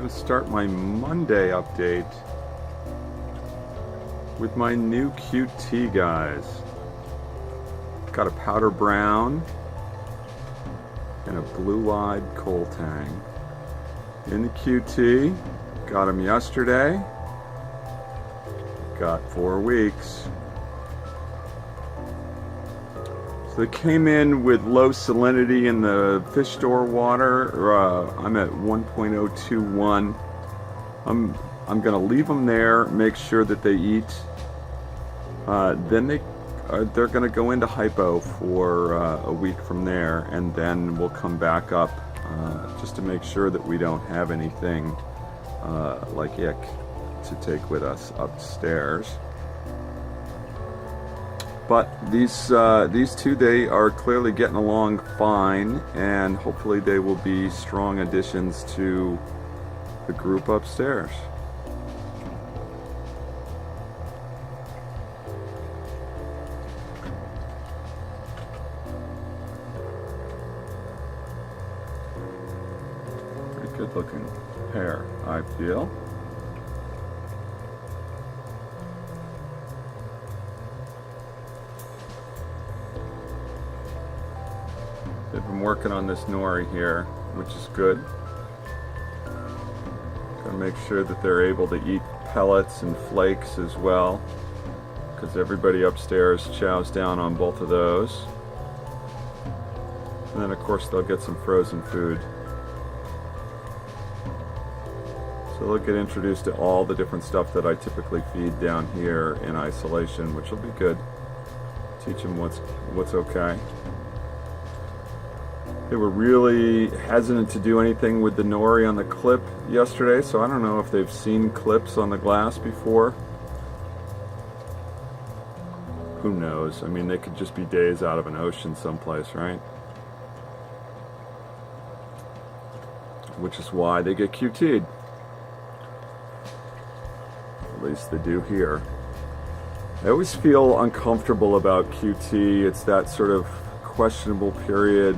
going to start my Monday update with my new QT, guys. Got a powder brown and a blue-eyed coal tang in the QT. Got them yesterday. Got 4 weeks. So they came in with low salinity in the fish store water. I'm at 1.021. I'm going to leave them there, make sure that they eat. Then they're going to go into hypo for a week from there, and then we'll come back up just to make sure that we don't have anything like ick to take with us upstairs. But these two, they are clearly getting along fine, and hopefully they will be strong additions to the group upstairs. Pretty good looking pair, I feel. They've been working on this nori here, which is good. Gotta make sure that they're able to eat pellets and flakes as well, because everybody upstairs chows down on both of those. And then of course they'll get some frozen food. So they'll get introduced to all the different stuff that I typically feed down here in isolation, which will be good. Teach them what's okay. They were really hesitant to do anything with the nori on the clip yesterday, so I don't know if they've seen clips on the glass before. Who knows? I mean, they could just be days out of an ocean someplace, right? Which is why they get QT'd. At least they do here. I always feel uncomfortable about QT. It's that sort of questionable period.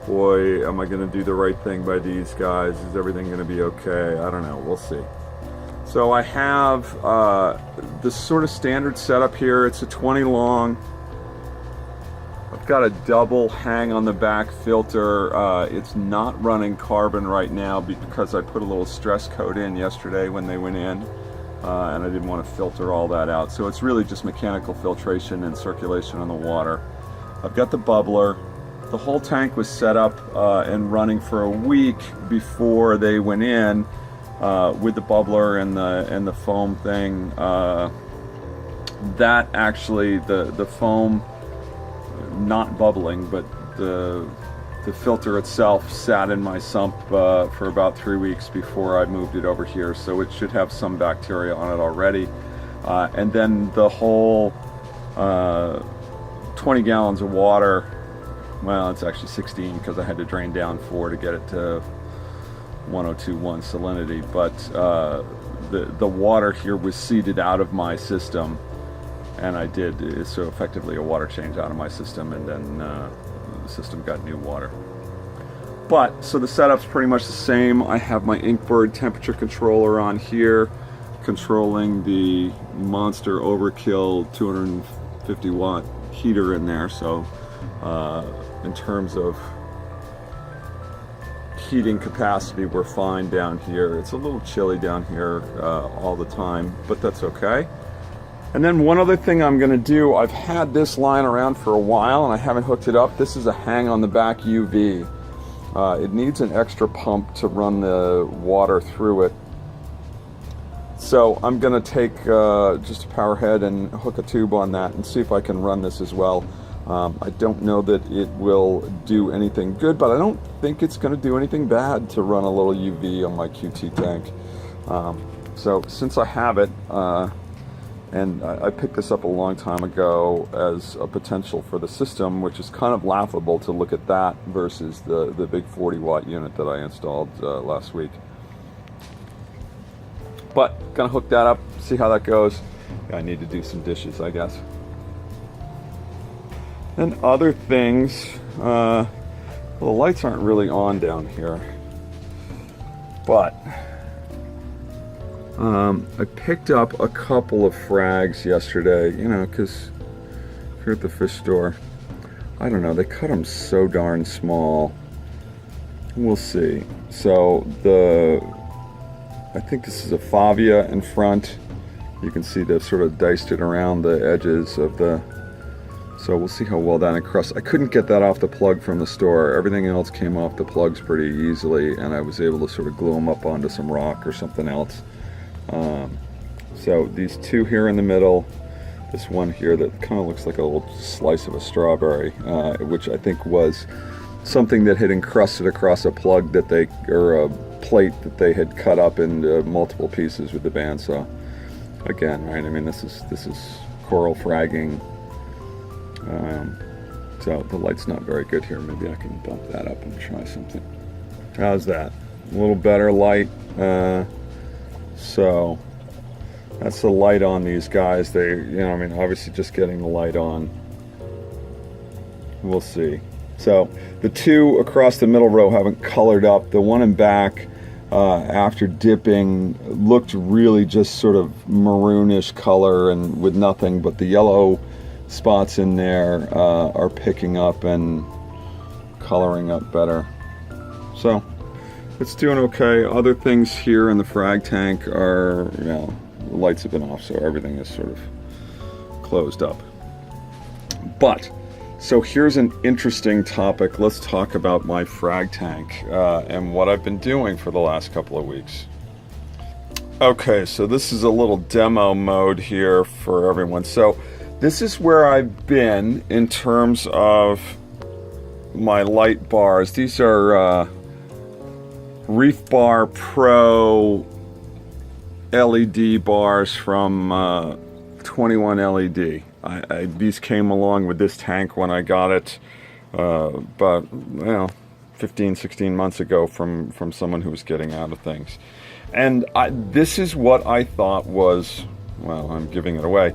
Boy, am I going to do the right thing by these guys? Is everything going to be okay? I don't know. We'll see. So I have this sort of standard setup here. It's a 20 long. I've got a double hang on the back filter. It's not running carbon right now because I put a little stress coat in yesterday when they went in, and I didn't want to filter all that out. So it's really just mechanical filtration and circulation on the water. I've got the bubbler. The whole tank was set up and running for a week before they went in with the bubbler and the foam thing. That actually, the foam not bubbling, but the filter itself sat in my sump for about 3 weeks before I moved it over here, so it should have some bacteria on it already. And then the whole 20 gallons of water. Well, it's actually 16 because I had to drain down 4 to get it to 102.1 salinity. But the water here was seeded out of my system, and I did so effectively a water change out of my system, and then the system got new water. But so the setup's pretty much the same. I have my Inkbird temperature controller on here, controlling the monster overkill 250 watt heater in there. So in terms of heating capacity, we're fine down here. It's a little chilly down here all the time, but that's okay. And then one other thing I'm going to do, I've had this lying around for a while and I haven't hooked it up. This is a hang on the back UV. It needs an extra pump to run the water through it. So I'm going to take just a power head and hook a tube on that and see if I can run this as well. I don't know that it will do anything good, but I don't think it's going to do anything bad to run a little UV on my QT tank. So since I have it, and I picked this up a long time ago as a potential for the system, which is kind of laughable to look at that versus the big 40 watt unit that I installed last week. But gonna hook that up, see how that goes. I need to do some dishes, I guess. And other things, well, the lights aren't really on down here. But I picked up a couple of frags yesterday, you know, because here at the fish store, I don't know, they cut them so darn small. We'll see. So I think this is a Favia in front. You can see they've sort of diced it around the edges of the, so we'll see how well that encrusts. I couldn't get that off the plug from the store. Everything else came off the plugs pretty easily, and I was able to sort of glue them up onto some rock or something else. So these two here in the middle, this one here that kind of looks like a little slice of a strawberry, which I think was something that had encrusted across a plug that they, or a plate that they had cut up into multiple pieces with the bandsaw. Again, right? I mean, this is coral fragging. So the light's not very good here. Maybe I can bump that up and try something. How's that? A little better light. So that's the light on these guys. They, you know, I mean, obviously just getting the light on. We'll see. So the two across the middle row haven't colored up. The one in back, after dipping, looked really just sort of maroonish color and with nothing, but the yellow spots in there are picking up and coloring up better. So it's doing okay. Other things here in the frag tank are, you know, the lights have been off, so everything is sort of closed up. But so here's an interesting topic. Let's talk about my frag tank and what I've been doing for the last couple of weeks. Okay, so this is a little demo mode here for everyone. So this is where I've been in terms of my light bars. These are Reef Bar Pro LED bars from 21 LED. These came along with this tank when I got it about, you know, 15, 16 months ago from someone who was getting out of things. And this is what I thought was, well, I'm giving it away.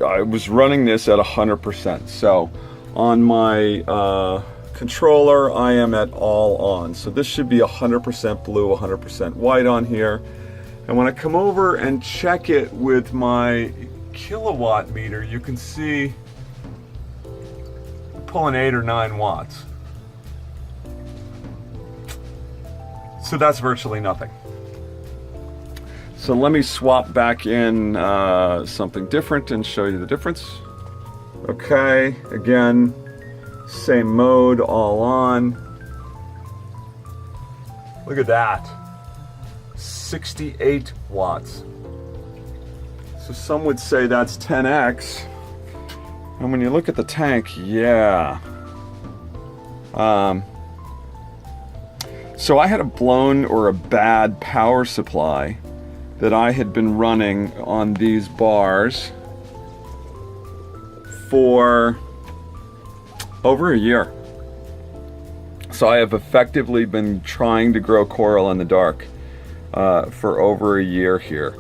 I was running this at 100%. So on my controller, I am at all on. So this should be 100% blue, 100% white on here. And when I come over and check it with my kilowatt meter, you can see I'm pulling 8 or 9 watts. So that's virtually nothing. So let me swap back in something different and show you the difference. Okay, again, same mode, all on. Look at that. 68 watts. So some would say that's 10x. And when you look at the tank, yeah. So I had a blown or a bad power supply that I had been running on these bars for over a year. So I have effectively been trying to grow coral in the dark for over a year here.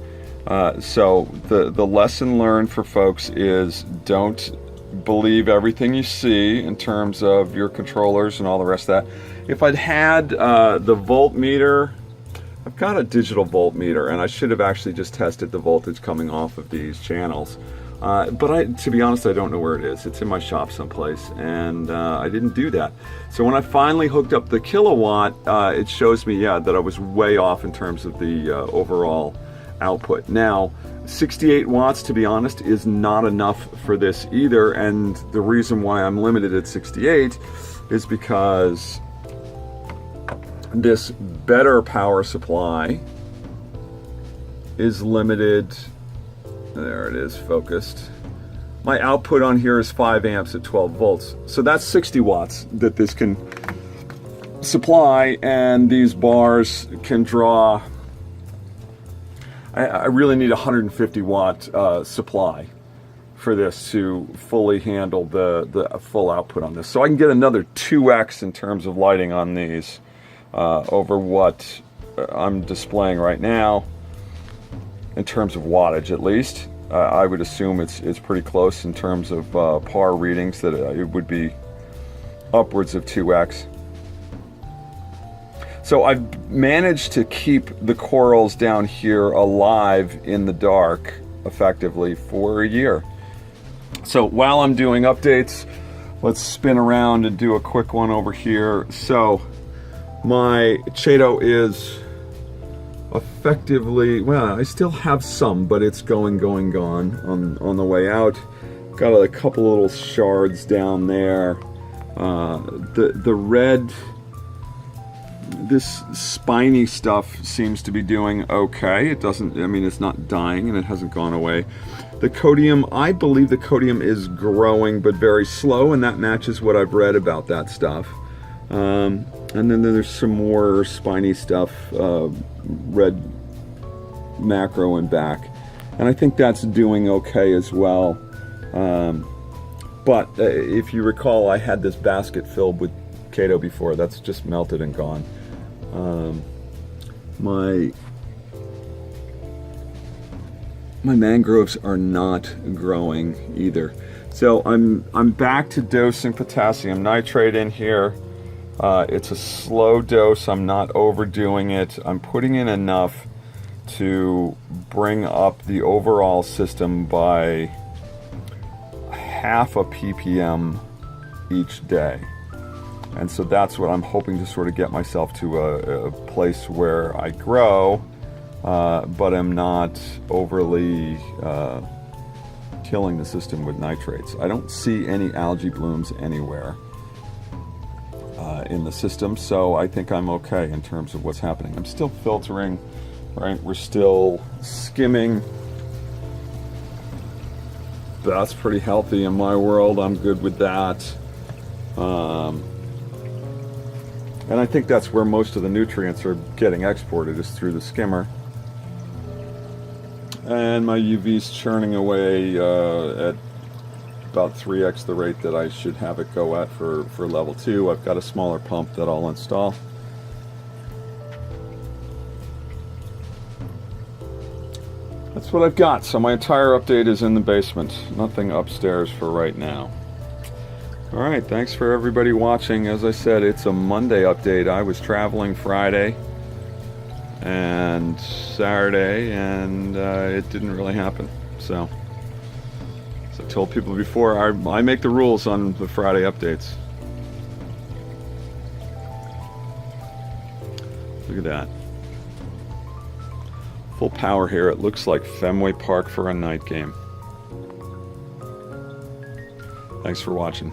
So the lesson learned for folks is don't believe everything you see in terms of your controllers and all the rest of that. If I'd had the voltmeter, I've got a digital voltmeter, and I should have actually just tested the voltage coming off of these channels. But to be honest, I don't know where it is. It's in my shop someplace, and I didn't do that. So when I finally hooked up the kilowatt, it shows me, yeah, that I was way off in terms of the overall output. Now, 68 watts, to be honest, is not enough for this either, and the reason why I'm limited at 68 is because this better power supply is limited. There it is, focused. My output on here is 5 amps at 12 volts. So that's 60 watts that this can supply, and these bars can draw. I really need a 150 watt supply for this to fully handle the full output on this. So I can get another 2x in terms of lighting on these over what I'm displaying right now. In terms of wattage, at least, I would assume it's pretty close in terms of par readings, that it would be upwards of 2x. So I've managed to keep the corals down here alive in the dark effectively for a year. So while I'm doing updates, let's spin around and do a quick one over here. So my Chaeto is effectively, well, I still have some, but it's gone on the way out. Got a couple little shards down there. The red, this spiny stuff seems to be doing okay. It doesn't, I mean, it's not dying and it hasn't gone away. The codium, I believe the codium is growing but very slow, and that matches what I've read about that stuff. And then there's some more spiny stuff, red macro and back. And I think that's doing okay as well. But if you recall, I had this basket filled with Chaeto before. That's just melted and gone. My mangroves are not growing either. So I'm back to dosing potassium nitrate in here. It's a slow dose. I'm not overdoing it. I'm putting in enough to bring up the overall system by half a ppm each day. And so that's what I'm hoping to sort of get myself to a place where I grow, but I'm not overly killing the system with nitrates. I don't see any algae blooms anywhere in the system, so I think I'm okay in terms of what's happening. I'm still filtering, right? We're still skimming. That's pretty healthy in my world. I'm good with that. And I think that's where most of the nutrients are getting exported, is through the skimmer. And my UV's churning away at about 3x the rate that I should have it go at for level 2. I've got a smaller pump that I'll install. That's what I've got. So my entire update is in the basement. Nothing upstairs for right now. Alright, thanks for everybody watching. As I said, it's a Monday update. I was traveling Friday and Saturday, and it didn't really happen. So, as I told people before, I make the rules on the Friday updates. Look at that. Full power here. It looks like Fenway Park for a night game. Thanks for watching.